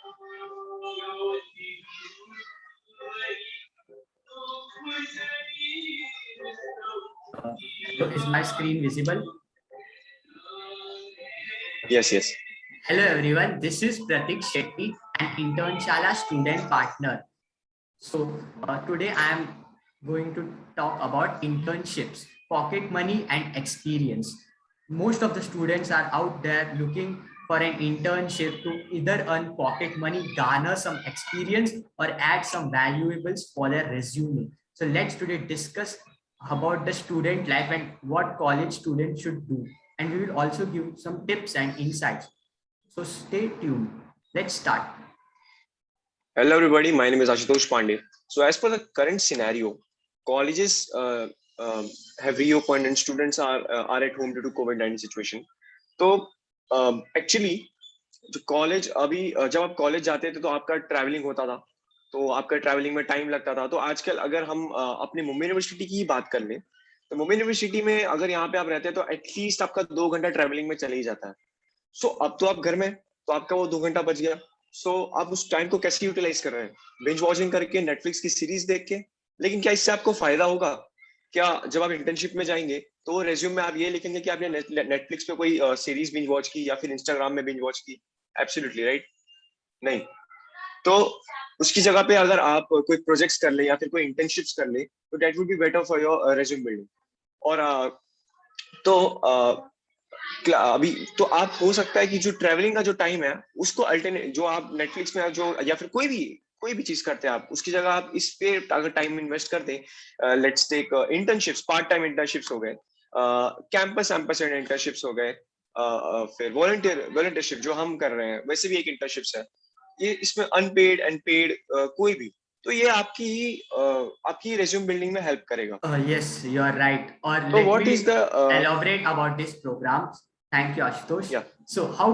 So is my screen visible? Yes, yes. Hello everyone, this is Pratik Shetty, an Internshala student partner. So today I am going to talk about internships, pocket money and experience. Most of the students are out there looking for an internship to either earn pocket money, garner some experience or add some valuables for their resume. So let's today discuss about the student life and what college students should do. And we will also give some tips and insights. So stay tuned. Let's start. Hello, everybody. My name is Ashutosh Pandey. So, as per the current scenario, colleges have reopened and students are at home due to COVID-19 situation. तो actually जो college अभी जब आप college जाते थे तो आपका travelling होता था, तो आपका ट्रैवलिंग में टाइम लगता था। तो आजकल अगर हम अपनी मुंबई यूनिवर्सिटी की ही बात कर लें, तो मुंबई यूनिवर्सिटी में अगर यहाँ पे आप रहते हैं तो एटलीस्ट आपका 2 घंटा ट्रैवलिंग में चले ही जाता है। सो अब तो आप घर में, तो आपका वो 2 घंटा बच गया। सो आप उस टाइम को कैसे यूटिलाइज कर रहे हैं? बिंज वॉचिंग करके, नेटफ्लिक्स की सीरीज देख के। लेकिन क्या इससे आपको फायदा होगा? क्या जब आप इंटर्नशिप में जाएंगे तो रेज्यूम में आप ये लिखेंगे कि आपने नेटफ्लिक्स पे कोई सीरीज बिंज वॉच की या फिर इंस्टाग्राम में बिंज वॉच की? एब्सोल्युटली राइट, नहीं। तो उसकी जगह पे अगर आप कोई प्रोजेक्ट्स कर ले या फिर कोई इंटर्नशिप्स कर ले, तो that would be better for your resume building. और तो अभी तो आप हो सकता है कि जो ट्रैवलिंग का जो टाइम है उसको अल्टरनेट, जो आप नेटफ्लिक्स में जो या फिर कोई भी चीज करते हैं आप, उसकी जगह आप इस पे अगर टाइम इन्वेस्ट कर दें। Let's take internships, part time internships हो गए, कैंपस एम्पैसेडर इंटर्नशिप्स हो गए, फिर वॉलंटियरशिप जो हम कर रहे हैं वैसे भी एक इंटर्नशिप्स है। ये इसमें अनपेड एंड पेड कोई भी, तो ये आपकी रेज्यूम बिल्डिंग में हेल्प करेगा। Yes, you are right. Or तो let what me is the elaborate about this program. Thank you, Ashutosh. या So how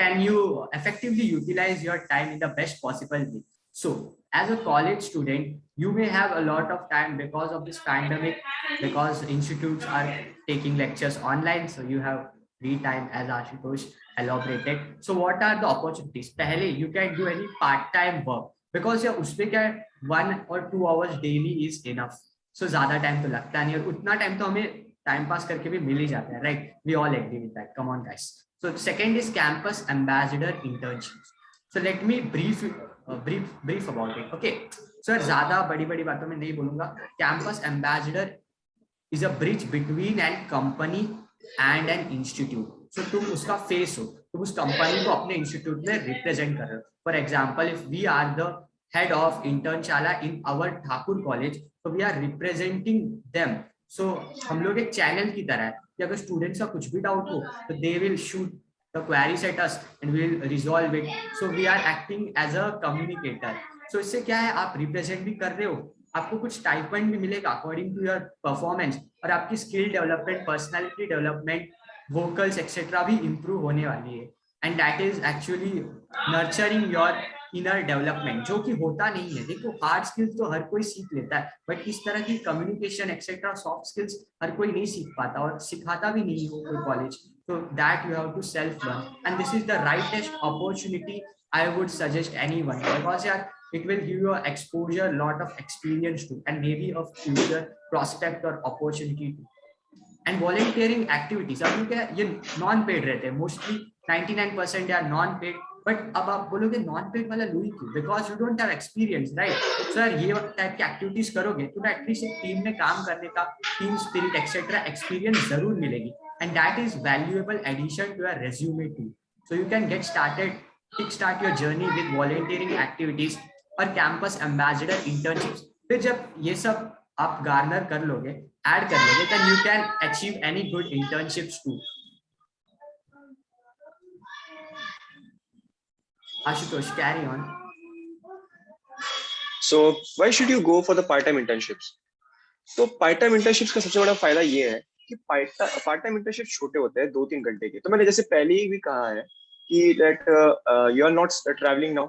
can you effectively utilize your time in the best possible way? So as a college student, you may have a lot of time because of this pandemic, because institutes are taking lectures online. So you have free time, as Ashutosh elaborated. So what are the opportunities? Pehle, you can do any part-time work because yeah, उसपे क्या है, 1 or 2 hours daily is enough. सो ज्यादा time तो लगता नहीं, और उतना time तो हमें टाइम पास करके भी मिल ही जाता है, right? We all agree with that, come on guys. So second is campus ambassador internship. So let me brief about it, okay? Sir ज्यादा बड़ी बड़ी बातों में नहीं बोलूंगा। Campus ambassador is a bridge between an company and an institute. So तुम उसका face हो, तुम उस कंपनी को अपने इंस्टीट्यूट में रिप्रेजेंट कर रहे हो। For example, if we are the head of internship in our Thakur college, so we are representing them. So हम लोग एक चैनल की तरह है कि अगर स्टूडेंट्स का कुछ भी डाउट हो तो they will shoot the queries at us and we will resolve it. So we are acting as a communicator. So इससे क्या है, आप रिप्रेजेंट भी कर रहे हो, आपको कुछ स्टाइपेंड भी मिलेगा अकॉर्डिंग टू योर परफॉर्मेंस, और आपकी skill development, personality development, vocals etcetera भी इंप्रूव होने वाली है। And that is actually nurturing your inner development, जो कि होता नहीं है। देखो, हार्ड स्किल्स तो हर कोई सीख लेता है, बट इस तरह की कम्युनिकेशन एक्सेट्रा सॉफ्ट स्किल्स हर कोई नहीं सीख पाता, और सिखाता भी नहीं हो कोई कॉलेज। तो that you have to self learn, and this is the rightest opportunity I would suggest anyone, because yeah, it will give you exposure, lot of experience too, and maybe a future prospect or opportunity too. And volunteering activities, अब क्या ये non paid रहते हैं mostly, 99% या non paid. But अब आप बोलोगे non paid वाला लूई क्यों? Because you don't have experience, right? Sir ये टाइप की एक्टिविटीज करोगे तो एटलीस्ट एक टीम में काम करने का, टीम स्पिरिट एक्सेट्रा एक्सपीरियंस जरूर मिलेगी, and that is valuable addition to your resume too. So you can get started, kick start your journey with volunteering activities और कैंपस एम्बेसडर इंटर्नशिप्स। फिर जब ये सब आप गार्नर कर लोगे, ऐड कर लोगे, then you can achieve any good internships too. Ashutosh, carry on. So why should you go for the part time internships? तो पार्ट टाइम इंटर्नशिप्स का सबसे बड़ा फायदा ये है कि पार्ट टाइम इंटर्नशिप छोटे होते हैं, 2-3 घंटे के। तो मैंने जैसे पहले ही भी कहा है कि that you are not travelling now,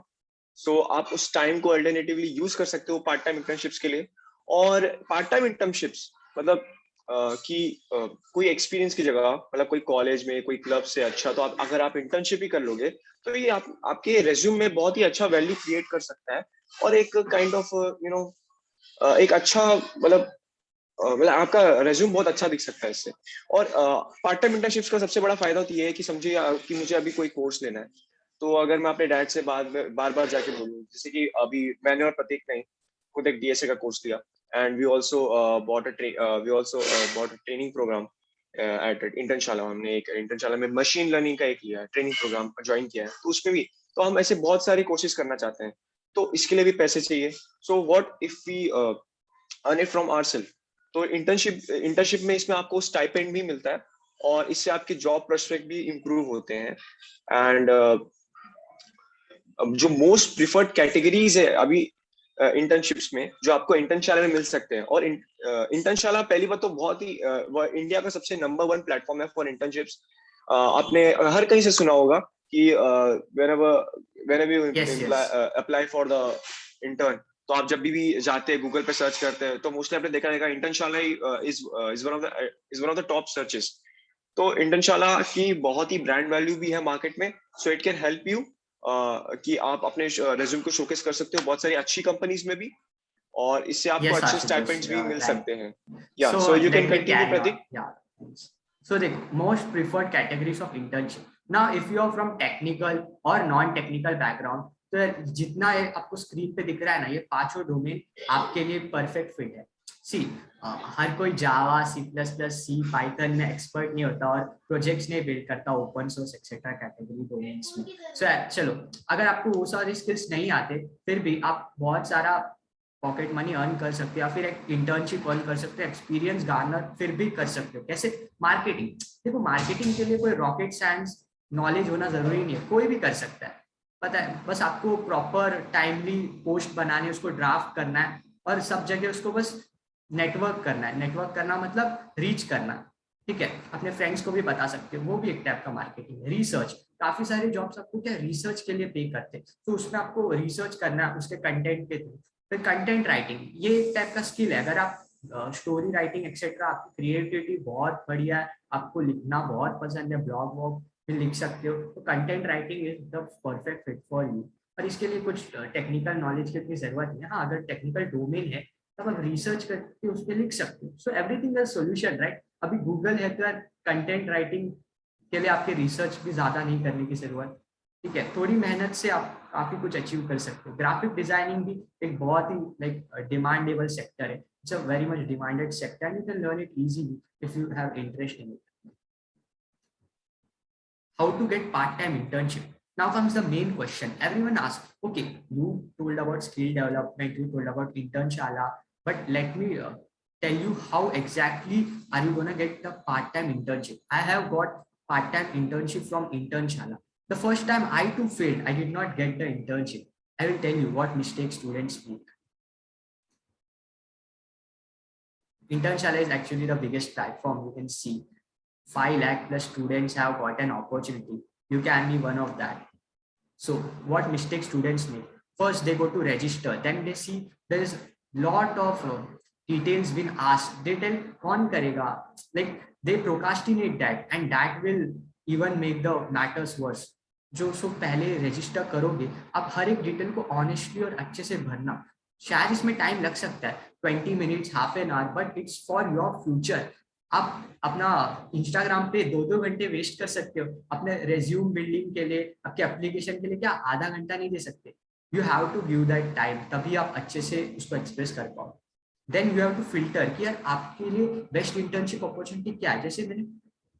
so आप उस टाइम को अल्टरनेटिवली यूज कर सकते हो पार्ट टाइम इंटर्नशिप्स के लिए। और पार्ट टाइम इंटर्नशिप्स मतलब कि कोई एक्सपीरियंस की जगह, मतलब कोई कॉलेज में कोई क्लब से अच्छा, तो आप अगर आप इंटर्नशिप ही कर लोगे तो ये आपके रेज्यूम में बहुत ही अच्छा वैल्यू क्रिएट कर सकता है, और एक काइंड ऑफ एक अच्छा मतलब आपका रेज्यूम बहुत अच्छा दिख सकता है इससे। और पार्ट टाइम इंटर्नशिप्स का सबसे बड़ा फायदा तो ये है कि समझिए कि मुझे अभी कोई कोर्स लेना है, तो अगर मैं अपने डैड से बार बार जाके बोलूँ, जैसे कि अभी मैंने और प्रतीक ने खुद एक डीएसए का कोर्स लिया, and we also bought a training program at Internshala. हमने एक इंटर्नशाला में मशीन लर्निंग का एक लिया ट्रेनिंग प्रोग्राम ज्वाइन किया है, तो उसमें भी तो हम ऐसे बहुत सारी कोर्सेज करना चाहते हैं, तो इसके लिए भी पैसे चाहिए। So what if we earn it from ourself. तो इंटर्नशिप में इसमें आपको स्टाइपेंड भी मिलता है, और इससे आपके जॉब प्रोस्पेक्ट भी इम्प्रूव होते हैं। एंड जो मोस्ट प्रिफर्ड कैटेगरीज है अभी इंटर्नशिप्स में, जो आपको इंटर्नशाला में मिल सकते हैं, और इंटर्नशाला पहली बात तो बहुत ही इंडिया का सबसे नंबर 1 प्लेटफॉर्म है फॉर इंटर्नशिप्स। आपने हर कहीं से सुना होगा कि whenever you Yes, yes. apply for the intern, तो आप जब भी जाते हैं गूगल पे सर्च करते हैं, तो मोस्टली आपने देखा रहेगा Internshala is one of the top searches. तो इंटर्नशाला की बहुत ही ब्रांड वैल्यू भी है मार्केट में, so it can help you कि आप अपने रेज्यूम को शोकेस कर सकते हो बहुत सारी अच्छी कंपनीज में भी, और इससे आपको Yes, अच्छे Ashutosh, स्टाइपेंड्स भी मिल right. सकते हैं। या So so you can let me continue carry on. Prateek. Yeah. So the most preferred categories of internship. Now, if you are from technical or non-technical background, तो जितना ये आपको स्क्रीन पे दिख रहा है ना, ये पांचों डोमेन आपके लिए परफेक्ट फिट है। सी हर कोई जावा, सी प्लस प्लस, सी पाइथन में एक्सपर्ट नहीं होता और प्रोजेक्ट्स नहीं बिल्ड करता open source etcetera category domains में। सो चलो, अगर आपको वो सारे स्किल्स नहीं आते, फिर भी आप बहुत सारा पॉकेट मनी अर्न कर सकते हो, या फिर एक इंटर्नशिप अर्न कर सकते हो, एक्सपीरियंस गार्नर फिर भी कर सकते हो। कैसे? मार्केटिंग। देखो, मार्केटिंग के लिए कोई रॉकेट साइंस नॉलेज होना जरूरी नहीं है, कोई भी कर सकता है। पता है, बस आपको प्रॉपर टाइमली पोस्ट बनाने, उसको ड्राफ्ट करना है, और सब जगह उसको बस नेटवर्क करना है। नेटवर्क करना मतलब रीच करना, ठीक है? अपने फ्रेंड्स को भी बता सकते हो, वो भी एक टाइप का मार्केटिंग है। रिसर्च, काफी सारे जॉब्स आपको क्या रिसर्च के लिए पे करते हैं, तो उसमें आपको रिसर्च करना है उसके कंटेंट के थ्रू। फिर कंटेंट राइटिंग, ये एक टाइप का स्किल है। अगर आप स्टोरी राइटिंग एक्सेट्रा, आपकी क्रिएटिविटी बहुत बढ़िया है, आपको लिखना बहुत पसंद है, ब्लॉग वॉग भी लिख सकते हो, तो content writing is the perfect fit for you. और इसके लिए कुछ टेक्निकल नॉलेज की इतनी जरूरत नहीं है। हाँ, अगर टेक्निकल डोमेन है तब आप रिसर्च करके उस पर लिख सकते हो। So everything is solution, right? अभी गूगल है तो कंटेंट राइटिंग के लिए आपके रिसर्च भी ज्यादा नहीं करने की जरूरत, ठीक है? थोड़ी मेहनत से आप काफी कुछ अचीव कर सकते हो। ग्राफिक डिजाइनिंग भी एक बहुत ही लाइक डिमांडेबल सेक्टर है। It's a very much demanded sector and you can learn it easily if you have interest in it. How to get part-time internship? Now comes the main question. Everyone asks, okay, you told about skill development, you told about internshala, but let me tell you how exactly are you going to get the part-time internship. I have got part-time internship from internshala. The first time I too failed, I did not get the internship. I will tell you what mistakes students make. Internshala is actually the biggest platform. You can see 5 lakh plus students have got an opportunity. You can be one of that. So what mistakes students make? First, they go to register. Then they see there is lot of details being asked. They tell, "Kaun karega?" Like they procrastinate that, and that will even make the matters worse. जो सो पहले register करोगे, आप हर एक detail को honestly और अच्छे से भरना। शायद इसमें टाइम लग सकता है, 20 minutes, half an hour, but it's for your future. आप अपना इंस्टाग्राम पे 2-2 घंटे वेस्ट कर सकते हो अपने रेज्यूम बिल्डिंग के लिए, आपके एप्लीकेशन के लिए, क्या आधा घंटा नहीं दे सकते? You have to give that time, तभी आप अच्छे से उसको एक्सप्रेस कर पाओ। Then you have to filter कि यार आपके लिए बेस्ट इंटर्नशिप अपॉर्चुनिटी क्या है। जैसे मैंने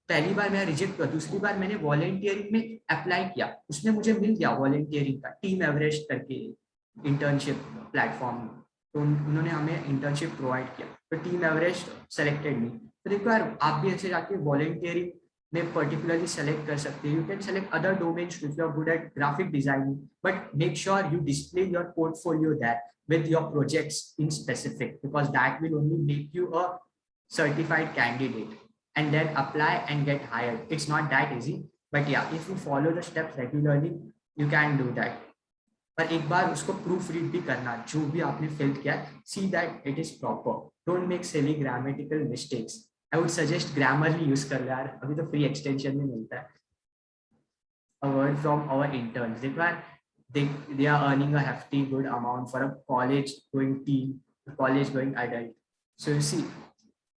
पहली बार मैं रिजेक्ट किया, दूसरी बार मैंने वॉलेंटियरिंग में अप्लाई किया, उसमें मुझे मिल गया वॉलेंटियरिंग का, टीम एवरेस्ट करके इंटर्नशिप प्लेटफॉर्म में। तो उन्होंने हमें इंटर्नशिप प्रोवाइड किया, तो टीम एवरेस्ट सेलेक्टेड मी। तो देखो यार, आप भी ऐसे जाके वॉलेंटियरिंग में पर्टिकुलरली सेलेक्ट कर सकते हो। You can select other domains if you are good at graphic designing, but make sure you display your portfolio that with your projects in specific, because that will only make you a certified candidate, and then apply and get hired. It's not that easy, but yeah, if you follow the steps regularly, you can do that. पर एक बार उसको proof read भी करना, जो भी आपने fill किया, see that it is proper. Don't make silly grammatical mistakes. I would suggest Grammarly use कर लो यार, अभी तो फ्री एक्सटेंशन में मिलता है. A word from our interns. They are earning a hefty good amount for a college going teen, a college going adult. So you see,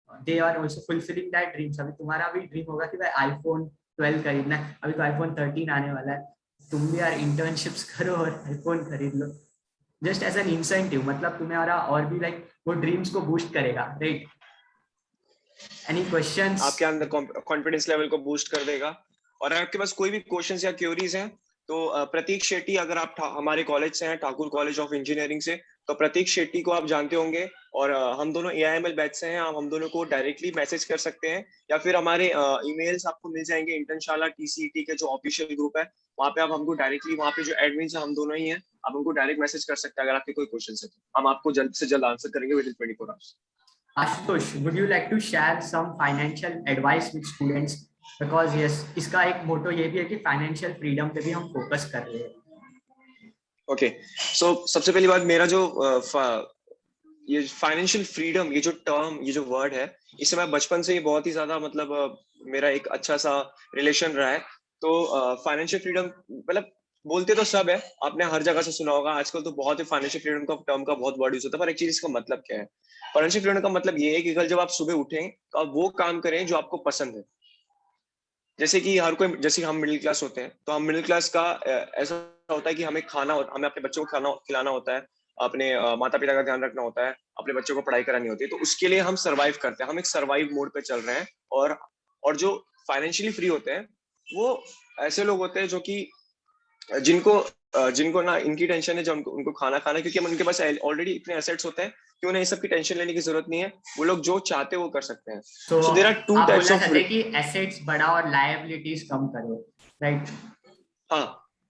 they are also fulfilling that dreams. अभी तुम्हारा भी dream होगा कि भाई iPhone 12 खरीदना है, अभी तो आईफोन 13 आने वाला है. तुम भी यार इंटर्नशिप्स करो और आईफोन खरीद लो, जस्ट एज एन इंसेंटिव. मतलब तुम्हारा और भी लाइक वो ड्रीम्स को बूस्ट करेगा, राइट? Any questions? आपके अंदर कॉन्फिडेंस लेवल को बूस्ट कर देगा. और आपके पास कोई भी क्वेश्चंस या क्वेरीज हैं तो प्रतीक शेट्टी, अगर आप हमारे कॉलेज से हैं, ठाकुर कॉलेज ऑफ इंजीनियरिंग से, तो प्रतीक शेट्टी को आप जानते होंगे. और हम दोनों AIML बैच से हैं. आप हम दोनों को डायरेक्टली मैसेज कर सकते हैं या फिर हमारे ईमेल्स आपको मिल जाएंगे. इंटर्नशाला TCET के जो ऑफिशियल ग्रुप है वहाँ पे आप हमको डायरेक्टली, वहाँ पे जो एडमिन है हम दोनों ही हैं, आप हमको डायरेक्ट मैसेज कर सकते हैं. अगर आपके कोई क्वेश्चन है तो हम आपको जल्द से जल्द आंसर करेंगे with in 24 hours. Ashutosh, would you like to share some financial advice with students? Because yes, इसका एक मोटो ये भी है कि फाइनेंशियल फ्रीडम पे भी हम फोकस कर रहे हैं. ओके, सो सबसे पहली बात, मेरा जो ये फाइनेंशियल फ्रीडम, ये जो टर्म, ये जो वर्ड है, इससे मैं बचपन से ही बहुत ही ज्यादा, मतलब मेरा एक अच्छा सा रिलेशन रहा है. तो फाइनेंशियल फ्रीडम मतलब बोलते तो सब है, आपने हर जगह से सुना होगा. आजकल तो बहुत ही फाइनेंशियल फ्रीडम का टर्म का बहुत वर्ड यूज होता है, पर एक्चुअली इसका मतलब क्या है? फाइनेंशियल फ्रीडम का मतलब ये है कि कल जब आप सुबह उठें तो आप वो काम करें जो आपको पसंद है. जैसे कि हर कोई, जैसे हम मिडिल क्लास होते हैं, तो हम मिडिल क्लास का ऐसा होता है कि हमें हमें अपने बच्चों को खाना खिलाना होता है, अपने माता पिता का ध्यान रखना होता है, अपने बच्चों को पढ़ाई करानी होती है. तो उसके लिए हम सर्वाइव करते हैं, हम एक सर्वाइव मोड पे चल रहे हैं. और जो फाइनेंशियली फ्री होते हैं वो ऐसे लोग होते हैं जो कि जिनको ना इनकी टेंशन है, जो उनको खाना खाना, क्योंकि उनके पास ऑलरेडी इतने एसेट्स होते हैं कि उन्हें इस सब की टेंशन लेने की जरूरत नहीं है. वो लोग जो चाहते हैं वो कर सकते हैं. तो सो देयर आर टू आप टाइप्स बोलना ऑफ. चाहते हैं कि एसेट्स बढ़ाओ और लायबिलिटीज कम करो, राइट? हाँ,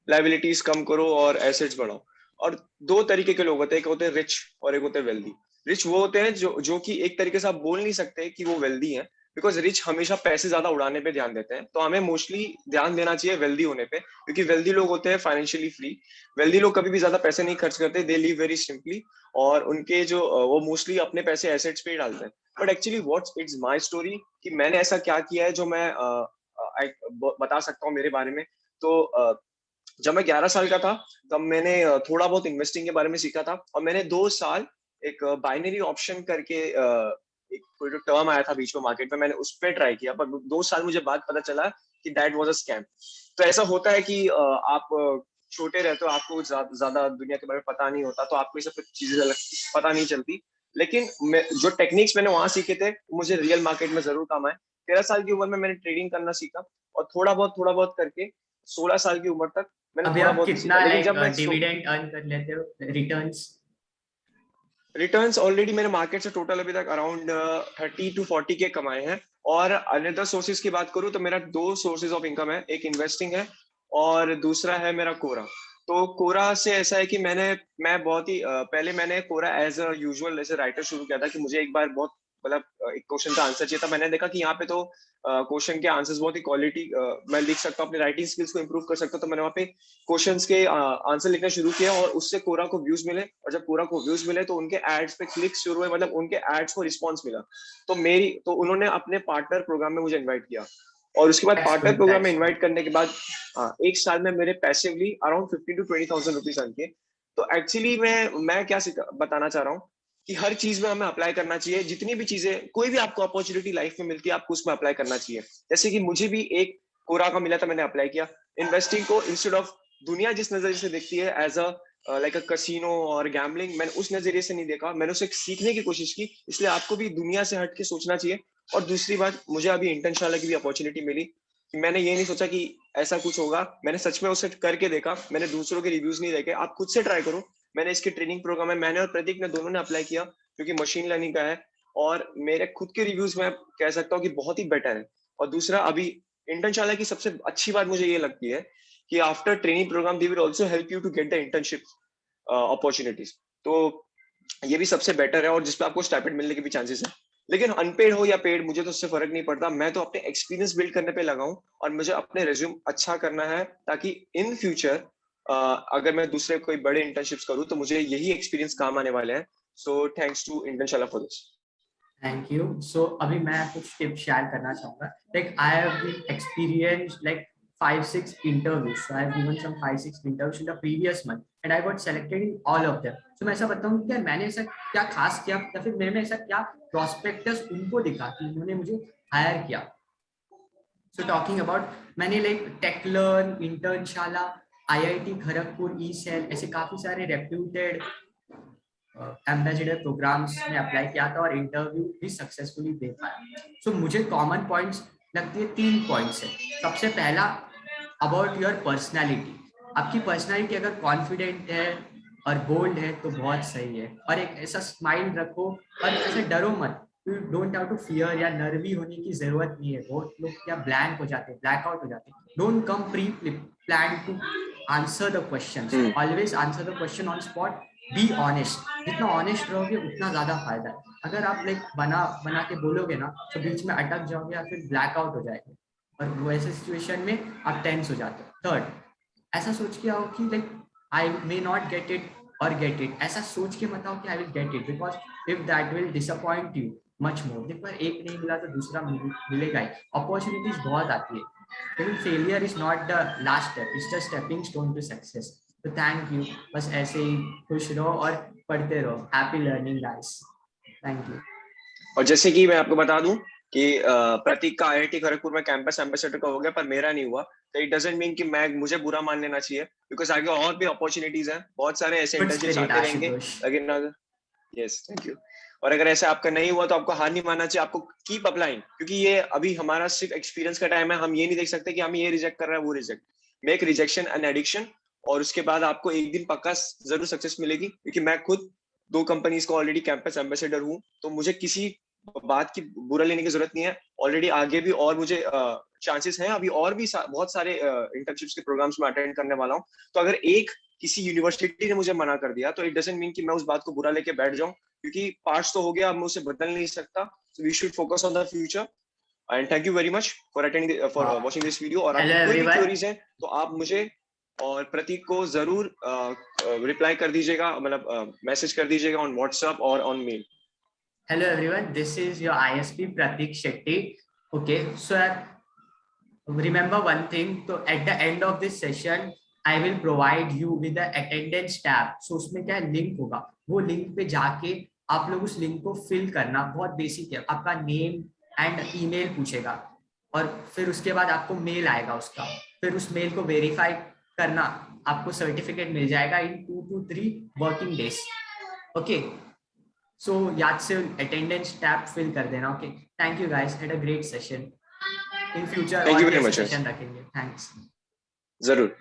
लाइबिलिटीज कम करो और एसेट्स बढ़ाओ. और दो तरीके के लोग होते हैं, एक होते हैं रिच और एक होते हैं वेल्दी. रिच वो होते हैं जो कि एक तरीके से आप बोल नहीं सकते कि वो वेल्दी हैं, बिकॉज रिच हमेशा पैसे ज्यादा उड़ाने पे ध्यान देते हैं. तो हमें मोस्टली ध्यान देना चाहिए वेल्दी होने पे, क्योंकि वेल्दी लोग होते हैं फाइनेंशियली फ्री. वेल्दी लोग कभी भी ज्यादा पैसे नहीं खर्च करते, दे लिव वेरी सिंपली. और उनके जो वो मोस्टली अपने पैसे एसेट्स पे ही डालते हैं. But actually what's it's my story, कि मैंने ऐसा क्या किया है जो मैं बता सकता हूँ मेरे बारे में. तो जब मैं 11 साल का था तब मैंने थोड़ा बहुत इन्वेस्टिंग के बारे में सीखा था. और मैंने 2 साल एक बाइनरी ऑप्शन करके एक कोई जो टर्म आया था बीच में मार्केट में, मैंने उस पर ट्राई किया. पर 2 साल मुझे बाद पता चला कि दैट वाज अ स्कैम. तो ऐसा होता है कि आप छोटे रहते हो, आपको ज्यादा दुनिया के बारे में पता नहीं होता, तो आपको ये सब चीजें पता नहीं चलती. लेकिन जो टेक्निक्स मैंने वहां सीखे थे मुझे रियल मार्केट में जरूर काम आए. 13 साल की उम्र में मैंने ट्रेडिंग करना सीखा, और थोड़ा बहुत करके 16 साल की उम्र तक मैंने अभी थोड़ा आप बहुत ही सीखा. कितना लेकिन लाइक जब मैं डिविडेंड अर्न कर लेते हो, रिटर्न्स? रिटर्न्स ऑलरेडी मैंने मार्केट से टोटल अभी तक अराउंड 30 to 40 के कमाए हैं. और अनदर सोर्सेज की बात करूं तो मेरा 2 सोर्सेज ऑफ इनकम है, एक इन्वेस्टिंग है और दूसरा है मेरा कोरा. तो कोरा से ऐसा है कि मैं बहुत ही पहले मैंने कोरा एज अ यूजुअल ऐसे राइटर शुरू किया था, कि मुझे एक बार बहुत, मतलब एक क्वेश्चन का आंसर चाहिए था. मैंने देखा कि यहाँ पे तो क्वेश्चन के आंसर्स बहुत ही क्वालिटी, मैं लिख सकता हूँ, अपनी राइटिंग स्किल्स को इम्प्रूव कर सकता हूँ. तो मैंने वहाँ पे क्वेश्चंस के आंसर लिखना शुरू किया, और उससे कोरा को व्यूज मिले. और जब कोरा को व्यूज मिले तो उनके एड्स पे क्लिक शुरू हुए, मतलब उनके एड्स को रिस्पॉन्स मिला. तो उन्होंने अपने पार्टनर प्रोग्राम में मुझे इन्वाइट किया. और उसके बाद दैट्स पार्टनर गुड, प्रोग्राम में दैट्स इन्वाइट करने के बाद एक साल में मेरे पैसिवली अराउंड 15 to 20,000 रुपीज आन के. तो एक्चुअली मैं क्या बताना चाह रहा हूँ कि हर चीज में हमें अप्लाई करना चाहिए. जितनी भी चीजें, कोई भी आपको अपॉर्चुनिटी लाइफ में मिलती है, आपको उसमें अप्लाई करना चाहिए. जैसे कि मुझे भी एक कोरा का मिला था, मैंने अप्लाई किया. इन्वेस्टिंग को इंस्टेड ऑफ, दुनिया जिस नजरिए से देखती है as a like a casino और गैम्बलिंग, मैंने उस नजरिए से नहीं देखा. मैंने उसे सीखने की कोशिश की. इसलिए आपको भी दुनिया से हट के सोचना चाहिए. और दूसरी बात, मुझे अभी इंटर्नशाला की भी अपॉर्चुनिटी मिली. मैंने ये नहीं सोचा कि ऐसा कुछ होगा, मैंने सच में उसे करके देखा. मैंने दूसरों के रिव्यूज नहीं देखे, आप खुद से ट्राई करो. मैंने इसके ट्रेनिंग प्रोग्राम में, मैंने और प्रतीक ने दोनों ने अप्लाई किया, जो कि मशीन लर्निंग का है. और मेरे खुद के रिव्यूज में कह सकता हूँ कि बहुत ही बेटर है. और दूसरा, अभी इंटर्नशाला की सबसे अच्छी बात मुझे ये लगती है कि after training program they will also help you to get the internship opportunities. तो ये भी सबसे बेटर है, और जिसपे आपको स्टाइपेंड मिलने के भी चांसेस है. लेकिन अनपेड हो या पेड, मुझे तो उससे फर्क नहीं पड़ता. मैं तो अपने एक्सपीरियंस बिल्ड करने पे लगा हूं, और मुझे अपने रिज्यूम अच्छा करना है, ताकि इन फ्यूचर अगर मैं दूसरे कोई बड़े इंटर्नशिप्स करूं तो मुझे यही एक्सपीरियंस काम आने वाले हैं. So thanks to Internshala for this. Thank you. So अभी मैं कुछ टिप्स शेयर करना चाहूंगा। Like I have been experience like 5-6 interviews. So I have given some 5-6 interviews in the previous month and I got selected in all of them. So मैं ऐसा बताऊं कि मैंने ऐसा क्या खास किया या फिर मैंने ऐसा क्या प्रोस्पेक्टस उनको दिखा कि उन्होंने मुझे हायर किया। सो टॉकिंग अबाउट, मैंने like TechLearn, Internshala, IIT Kharagpur, E Cell, ऐसे काफी सारे रेप्यूटेड एम्बेसडर प्रोग्राम्स में अप्लाई किया था और इंटरव्यू भी सक्सेसफुली दे पाया। सो मुझे कॉमन पॉइंट्स लगती है 3 पॉइंट्स है। सबसे पहला अबाउट योर पर्सनैलिटी। आपकी पर्सनैलिटी अगर कॉन्फिडेंट है और बोल्ड है तो बहुत सही है। और एक ऐसा स्माइल रखो और ऐसे डरो मत। You don't have to fear या नर्वी होने की जरूरत नहीं है। बहुत लोग क्या ब्लैंक हो जाते हैं, ब्लैक आउट हो जाते हैं। Don't come pre plan to answer the questions, always answer the question on spot. Be honest, जितना ऑनेस्ट रहोगे उतना ज्यादा फायदा है। अगर आप लाइक बना के बोलोगे ना तो बीच में अटक जाओगे या फिर ब्लैक आउट हो जाएगा और वैसे सिचुएशन में आप टेंस हो जाते हो। थर्ड, ऐसा सोच के आओ कि like I may not get it और गेट इट। ऐसा सोच के मत आओ कि I will get it, because if that will disappoint you much more. देखो एक नहीं मिला तो दूसरा मिलेगा ही। अपॉर्चुनिटीज बहुत आती है, लेकिन failure is not the last step, it's the stepping stone to success. तो थैंक यू। बस ऐसे ही खुश रहो और पढ़ते रहो। Happy learning guys. Thank you. और जैसे कि मैं आपको बता दूं कि प्रतीक का IIT खड़गपुर में कैंपस एम्बेसडर का हो गया, पर मेरा नहीं हुआ। तो इट डजंट मीन कि मुझे बुरा मान लेना चाहिए, बिकॉज आगे और भी अपॉर्चुनिटीज हैं, बहुत सारे ऐसे गुड इंटर्नशिप्स स्पिरिट आते रहेंगे। आशुतोष। लेकिन अगर यस, थैंक यू। और अगर ऐसा आपका नहीं हुआ तो आपको हार नहीं मानना चाहिए, आपको कीप अप्लाइंग, क्योंकि ये अभी हमारा सिर्फ एक्सपीरियंस का टाइम है। हम ये नहीं देख सकते कि हम ये रिजेक्ट कर रहे हैं वो reject. Make rejection an addiction, और उसके बाद आपको एक दिन पक्का जरूर सक्सेस मिलेगी। क्योंकि मैं खुद 2 कंपनीज को ऑलरेडी कैंपस एम्बेसडर हूँ, तो मुझे किसी बात की बुरा लेने की जरूरत नहीं है। ऑलरेडी आगे भी और मुझे चांसेस हैं, अभी और भी बहुत सारे इंटर्नशिप्स के प्रोग्राम्स में अटेंड करने वाला हूँ। तो अगर एक किसी यूनिवर्सिटी ने मुझे मना कर दिया तो इट डजंट मीन कि मैं उस बात को बुरा लेके बैठ जाऊं, क्योंकि पास्ट तो हो गया, अब मैं उसे बदल नहीं सकता। So we should focus on the future. And thank you very much for attending, for watching this video. और हेलो आपकी कोई भी एवरीवन। क्वेरीज हैं तो आप मुझे और प्रतीक को जरूर रिप्लाई कर दीजिएगा, मतलब मैसेज कर दीजिएगा ऑन व्हाट्सएप और on mail. Hello everyone, this is your ISP Pratik Shetty. Okay, so remember one thing. So at the end of this session, I will provide you with the attendance tab. So उसमें क्या link होगा, वो link पे जाके आप लोग उस link को फिल करना। बहुत बेसिक है। आपका नेम एंड ईमेल पूछेगा और फिर उसके बाद आपको मेल आएगा उसका। फिर उस मेल को वेरीफाई करना, आपको सर्टिफिकेट मिल जाएगा इन 2 to 3 वर्किंग डेज। ओके, सो याद से अटेंडेंस टैब फिल कर देना। Okay, thank you guys, had a great session. In future thank और यू भी वेरी ऐसे मच। सेशन रखेंगे। थैंक्स। जरूर।